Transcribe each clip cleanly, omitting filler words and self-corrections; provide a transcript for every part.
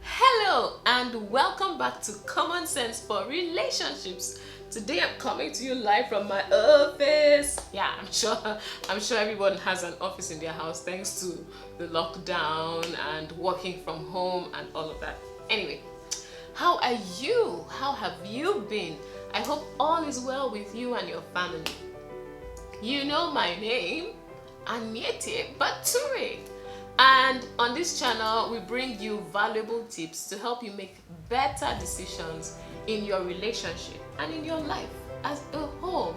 Hello and welcome back to Common Sense for Relationships. Today I'm coming to you live from my office. Yeah, I'm sure everyone has an office in their house thanks to the lockdown and working from home and all of that. Anyway, how are you? How have you been? I hope all is well with you and your family. You know my name, Anietie Bature. And on this channel, we bring you valuable tips to help you make better decisions in your relationship and in your life as a whole.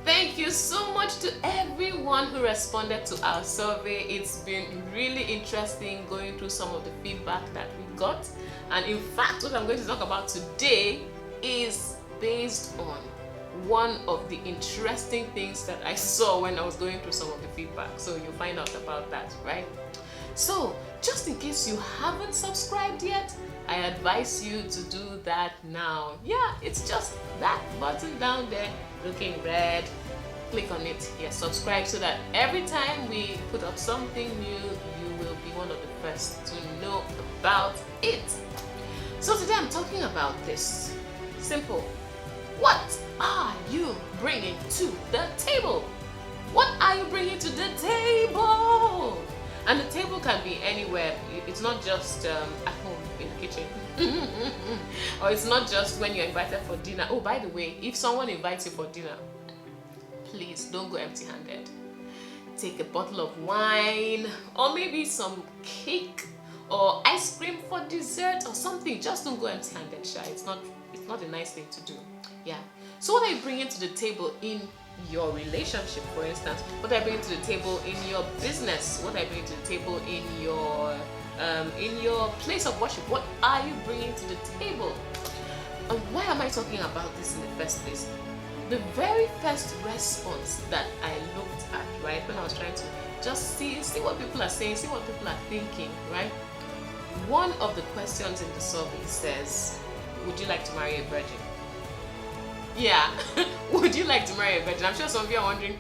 Thank you so much to everyone who responded to our survey. It's been really interesting going through some of the feedback that we got. And in fact, what I'm going to talk about today is based on one of the interesting things that I saw when I was going through some of the feedback. So you'll find out about that, right? So just in case you haven't subscribed yet, I advise you to do that now. Yeah, it's just that button down there looking red. Click on it. Yeah, subscribe so that every time we put up something new, you will be one of the first to know about it. So today I'm talking about this. Simple. What are you bringing to the table? What are you bringing to the table? And the table can be anywhere. It's not just at home in the kitchen. Or it's not just when you're invited for dinner. Oh, by the way, if someone invites you for dinner, please don't go empty-handed. Take a bottle of wine or maybe some cake or ice cream for dessert or something. Just don't go empty-handed, Sha. It's not a nice thing to do. Yeah. So what are you bringing to the table in your relationship, for instance? What are you bringing to the table in your business? What are you bringing to the table in your place of worship? What are you bringing to the table? And why am I talking about this in the first place? The very first response that I looked at, right, when I was trying to just see what people are saying, see what people are thinking, right? One of the questions in the survey says, would you like to marry a virgin? Yeah, would you like to marry a virgin? I'm sure some of you are wondering,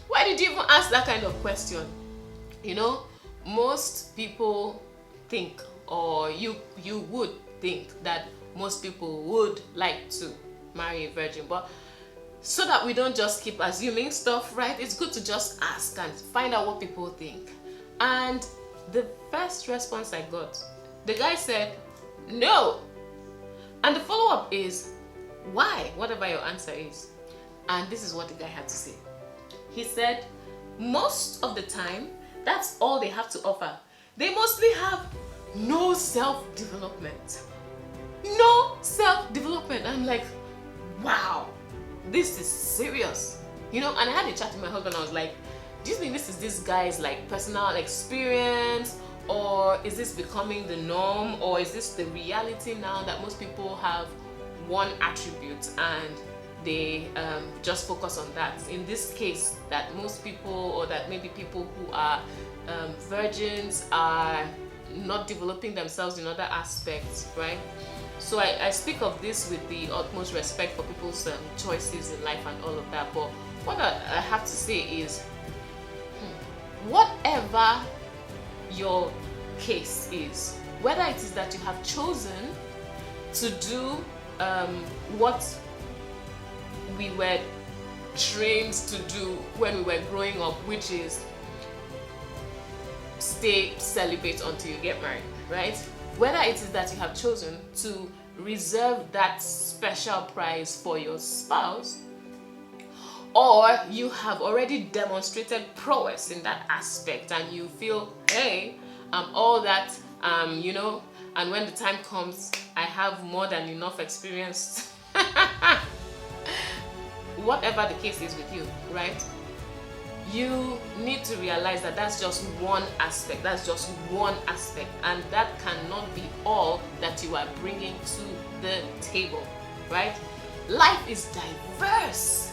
why did you even ask that kind of question? You know, most people think, or you would think that most people would like to marry a virgin, but so that we don't just keep assuming stuff, right? It's good to just ask and find out what people think. And the first response I got, the guy said, no. And the follow-up is, why? Whatever your answer is. And this is what the guy had to say. He said, most of the time, that's all they have to offer. They mostly have no self-development. No self-development. I'm like, wow, this is serious. You know, and I had a chat with my husband. I was like, do you think this is this guy's like personal experience? Or is this becoming the norm? Or is this the reality now that most people have one attribute and they just focus on that? In this case, that most people, or that maybe people who are virgins are not developing themselves in other aspects, right? So I speak of this with the utmost respect for people's choices in life and all of that, but what I have to say is, whatever your case is, whether it is that you have chosen to do what we were trained to do when we were growing up, which is stay celibate until you get married, right? Whether it is that you have chosen to reserve that special prize for your spouse, or you have already demonstrated prowess in that aspect and you feel, hey, I'm all that, you know, and when the time comes, I have more than enough experience. Whatever the case is with you, right? You need to realize that that's just one aspect. That's just one aspect. And that cannot be all that you are bringing to the table, right? Life is diverse.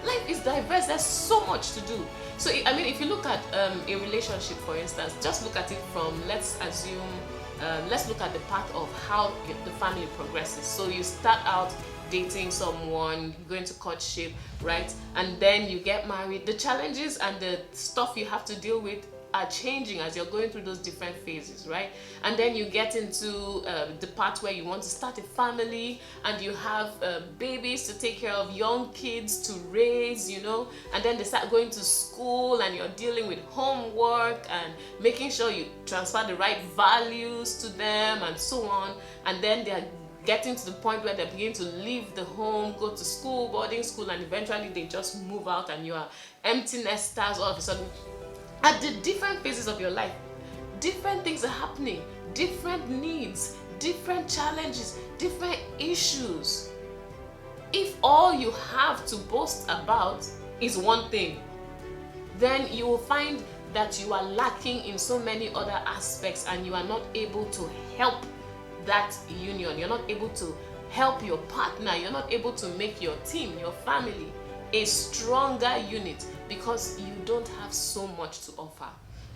Life is diverse. There's so much to do. So, I mean, if you look at a relationship, for instance, just look at it from, let's look at the path of how the family progresses. So you start out dating someone, you go into courtship, right? And then you get married. The challenges and the stuff you have to deal with are changing as you're going through those different phases, right? And then you get into the part where you want to start a family and you have babies to take care of, young kids to raise, you know, and then they start going to school and you're dealing with homework and making sure you transfer the right values to them and so on. And then they're getting to the point where they begin to leave the home, go to school, boarding school, and eventually they just move out and you are empty nesters all of a sudden. At the different phases of your life, different things are happening, different needs, different challenges, different issues. If all you have to boast about is one thing, then you will find that you are lacking in so many other aspects and you are not able to help that union. You're not able to help your partner. You're not able to make your team, your family, a stronger unit because you don't have so much to offer.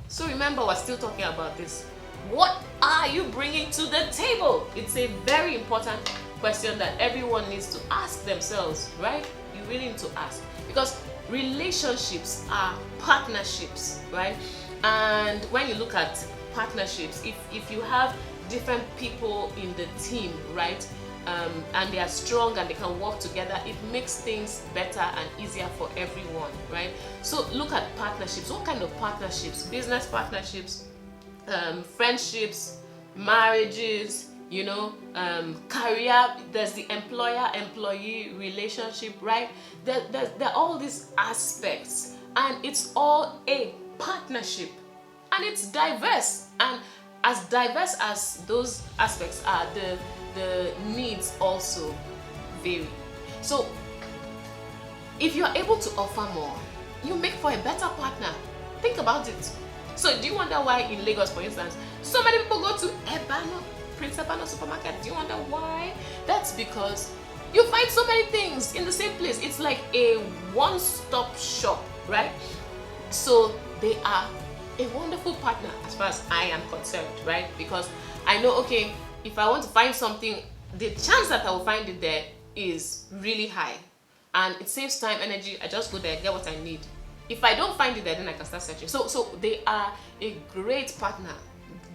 So remember, we're still talking about this. What are you bringing to the table? It's a very important question that everyone needs to ask themselves, right? You really need to ask, because relationships are partnerships, right? And when you look at partnerships, if you have different people in the team, right, and they are strong and they can work together, it makes things better and easier for everyone, right? So look at partnerships. What kind of partnerships? Business partnerships, friendships, marriages, you know, career. There's the employer-employee relationship, right? There are all these aspects, and it's all a partnership, and it's diverse. And as diverse as those aspects are, the needs also vary. So if you're able to offer more, you make for a better partner. Think about it. So do you wonder why in Lagos, for instance, so many people go to Eban, Prince Eban supermarket? Do you wonder why? That's because you find so many things in the same place. It's like a one-stop shop, right? So they are a wonderful partner as far as I am concerned, right? Because I know, okay, if I want to find something, the chance that I will find it there is really high, and it saves time, energy. I just go there, get what I need. If I don't find it there, then I can start searching. So they are a great partner,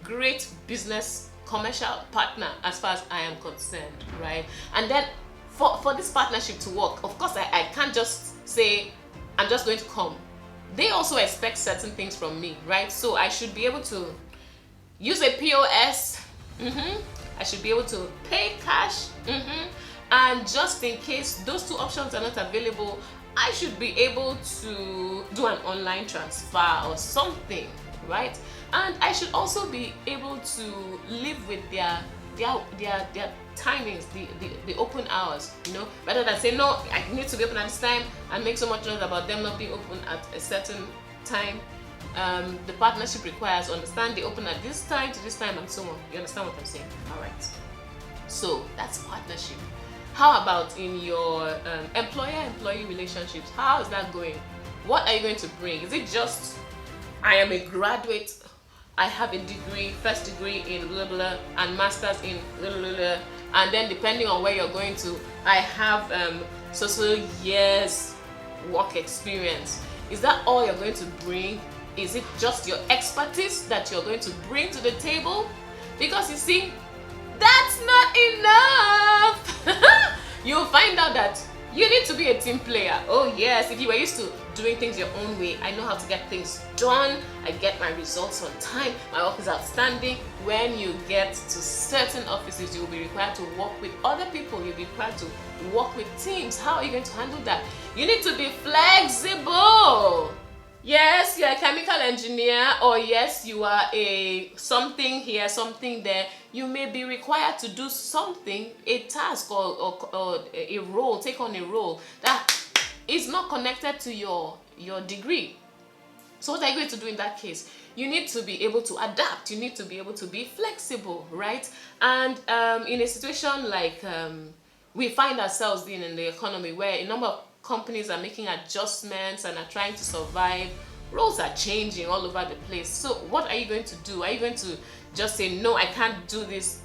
great business, commercial partner as far as I am concerned, right? And then for this partnership to work, of course, I can't just say I'm just going to come. They also expect certain things from me, right? So I should be able to use a POS. I should be able to pay cash. And just in case those two options are not available, I should be able to do an online transfer or something, right? And I should also be able to live with their timings, the open hours, you know, rather than say, no, I need to be open at this time and make so much noise about them not being open at a certain time. The partnership requires understand they open at this time to this time and so on. You understand what I'm saying? All right. So that's partnership. How about in your employer-employee relationships? How is that going? What are you going to bring? Is it just, I am a graduate, I have a degree, first degree in blah blah and master's in blah blah blah, and then depending on where you're going to, I have so years work experience? Is that all you're going to bring? Is it just your expertise that you're going to bring to the table? Because you see, that's not enough. You'll find out that you need to be a team player. Oh yes, if you were used to doing things your own way, I know how to get things done, I get my results on time, my work is outstanding. When you get to certain offices, you will be required to work with other people, you'll be required to work with teams. How are you going to handle that? You need to be flexible. Yes, you're a chemical engineer, or yes, you are a something here, something there. You may be required to do something, a task or a role, take on a role that is not connected to your degree. So what are you going to do in that case? You need to be able to adapt. You need to be able to be flexible, right? And in a situation like we find ourselves being in the economy, where a number of companies are making adjustments and are trying to survive, roles are changing all over the place. So what are you going to do? Are you going to just say, no, I can't do this?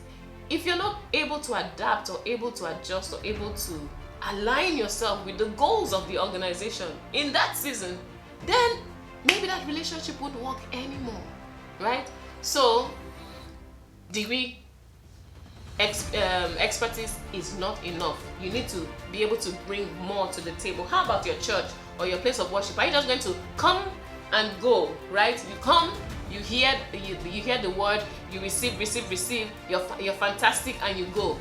If you're not able to adapt or able to adjust or able to align yourself with the goals of the organization in that season, then maybe that relationship won't work anymore, right? So degree, expertise is not enough. You need to be able to bring more to the table. How about your church or your place of worship? Are you just going to come and go, right? You come, you hear the word, you receive, you're fantastic, and you go.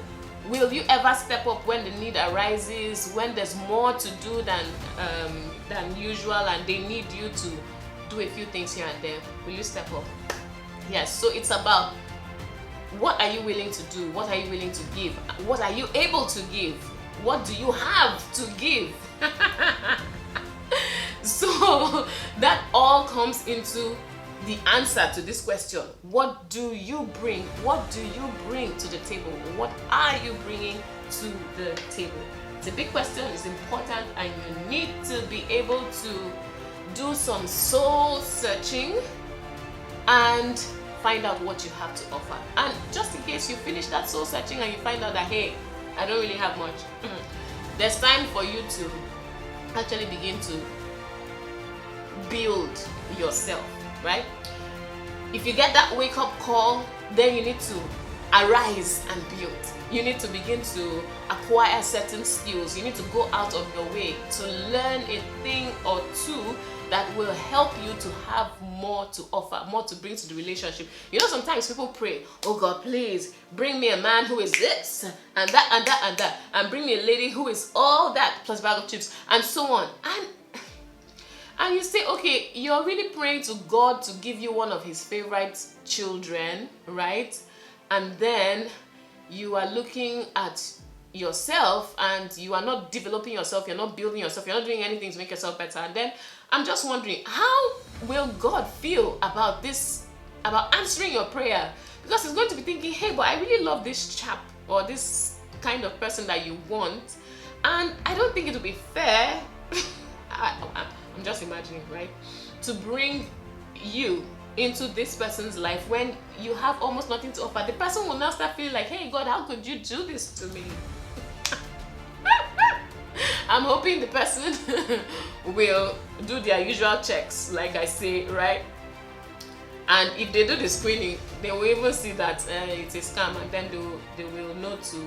Will you ever step up when the need arises, when there's more to do than usual, and they need you to do a few things here and there? Will you step up? Yes. So it's about, what are you willing to do? What are you willing to give? What are you able to give? What do you have to give? So that all comes into the answer to this question. What do you bring? What do you bring to the table? What are you bringing to the table? It's a big question, it's important, and you need to be able to do some soul searching and find out what you have to offer. And just in case you finish that soul searching and you find out that, hey, I don't really have much, there's time for you to actually begin to build yourself, right? If you get that wake-up call, then you need to arise and build. You need to begin to acquire certain skills. You need to go out of your way to learn a thing or two that will help you to have more to offer, more to bring to the relationship. You know, sometimes people pray, oh God, please bring me a man who is this and that and that and that, and bring me a lady who is all that plus a bag of chips, and so on. And you say, okay, you're really praying to God to give you one of his favorite children, right? And then you are looking at yourself and you are not developing yourself, you're not building yourself, you're not doing anything to make yourself better. And then I'm just wondering, how will God feel about this, about answering your prayer? Because he's going to be thinking, hey, but I really love this chap or this kind of person that you want, and I don't think it would be fair I'm just imagining, right, to bring you into this person's life when you have almost nothing to offer. The person will now start feeling like, hey God, how could you do this to me? I'm hoping the person will do their usual checks, like I say, right? And if they do the screening, they will even see that it's a scam, and then they will know to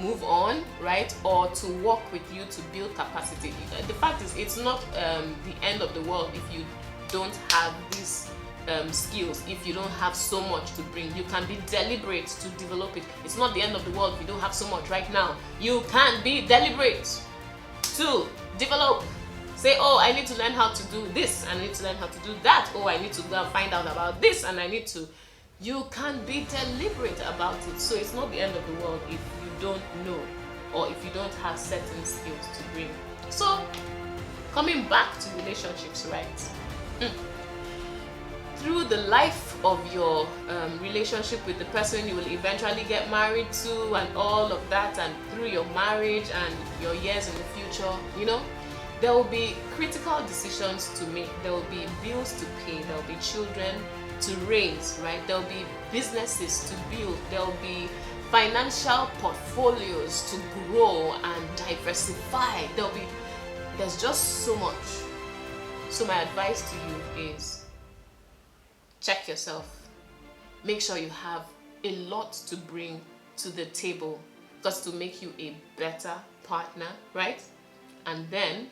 move on, right? Or to work with you to build capacity. The fact is, it's not the end of the world if you don't have these skills, if you don't have so much to bring. You can be deliberate to develop it. It's not the end of the world if you don't have so much right now. You can be deliberate to develop. Say, oh, I need to learn how to do this, and I need to learn how to do that. Oh, I need to go and find out about this, and I need to. You can be deliberate about it. So it's not the end of the world if you don't know, or if you don't have certain skills to bring. So coming back to relationships, right? Through the life of your relationship with the person you will eventually get married to, and all of that, and through your marriage and your years in the future, you know, there will be critical decisions to make. There will be bills to pay. There will be children to raise, right? There will be businesses to build. There will be financial portfolios to grow and diversify. There's just so much. So my advice to you is, check yourself. Make sure you have a lot to bring to the table, just to make you a better partner, right? And then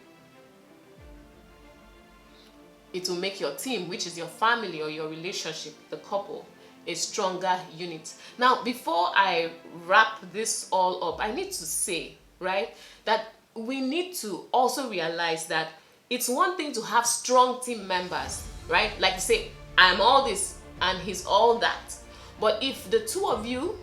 it will make your team, which is your family or your relationship, the couple, a stronger unit. Now, before I wrap this all up, I need to say, right, that we need to also realize that it's one thing to have strong team members, right? Like you say, I'm all this and he's all that. But if the two of you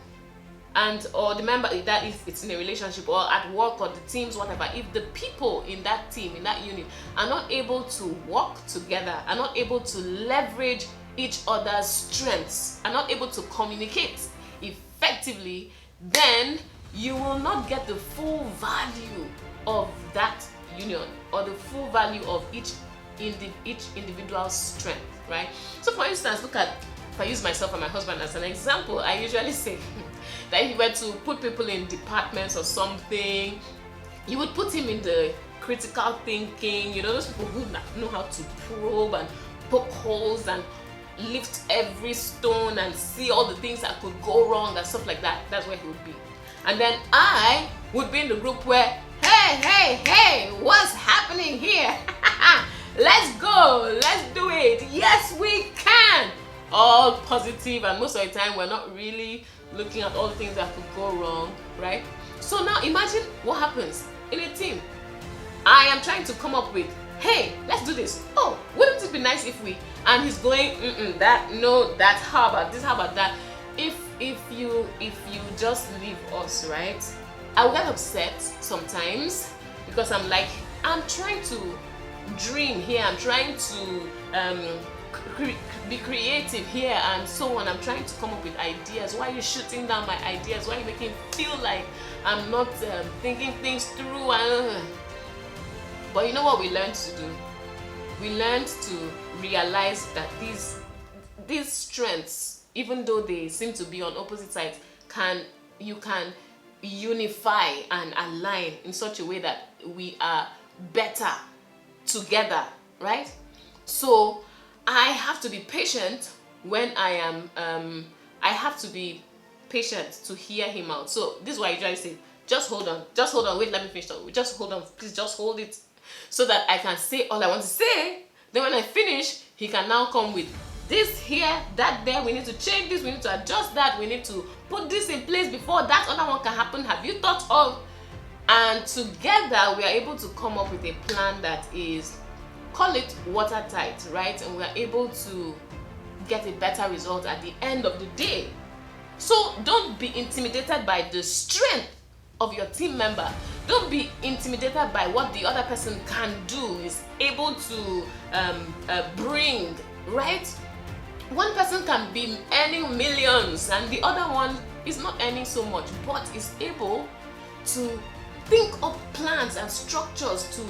or the member, that if it's in a relationship or at work or the teams, whatever, if the people in that team, in that unit, are not able to work together, are not able to leverage each other's strengths, are not able to communicate effectively, then you will not get the full value of that union, or the full value of each individual's strength, right? So for instance, look at, if I use myself and my husband as an example, I usually say that if you were to put people in departments or something, you would put him in the critical thinking, you know, those people who know how to probe and poke holes and lift every stone and see all the things that could go wrong and stuff like that. That's where he would be. And then I would be in the group where, hey, what's happening here? Let's go, let's do it. Yes, we can. All positive, and most of the time we're not really looking at all the things that could go wrong, right? So now imagine what happens in a team. I am trying to come up with, hey, let's do this. Oh, wouldn't it be nice if we? And he's going, that's how about this, how about that? If you just leave us, right? I will get upset sometimes because I'm like, I'm trying to dream here, I'm trying to be creative here and so on. I'm trying to come up with ideas. Why are you shooting down my ideas? Why are you making me feel like I'm not thinking things through? But you know what we learned to do? We learned to realize that these strengths, even though they seem to be on opposite sides, you can unify and align in such a way that we are better together, right? So I have to be patient when I am, I have to be patient to hear him out. So this is why I usually say, just hold on, wait, let me finish. Just hold on, please just hold it so that I can say all I want to say. Then when I finish, he can now come with this here, that there, we need to change this, we need to adjust that, we need to put this in place before that other one can happen. Have you thought of? And together we are able to come up with a plan that is, call it watertight, right? And we are able to get a better result at the end of the day. So don't be intimidated by the strength of your team member. Don't be intimidated by what the other person can do, is able to bring, right? One person can be earning millions and the other one is not earning so much, but is able to think of plans and structures to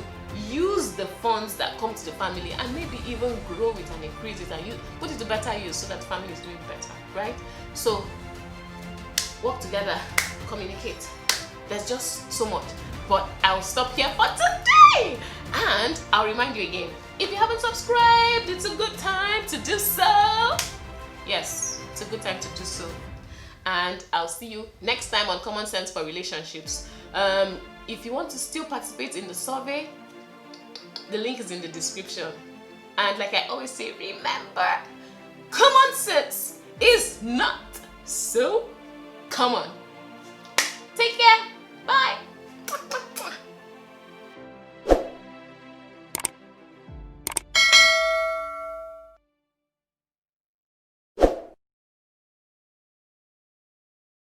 use the funds that come to the family and maybe even grow it and increase it and put it to better use so that family is doing better, right? So work together, communicate. There's just so much, but I'll stop here for today. And I'll remind you again, if you haven't subscribed, it's a good time to do so. Yes, it's a good time to do so. And I'll see you next time on Common Sense for Relationships. If you want to still participate in the survey, the link is in the description. And like I always say, remember, common sense is not so common.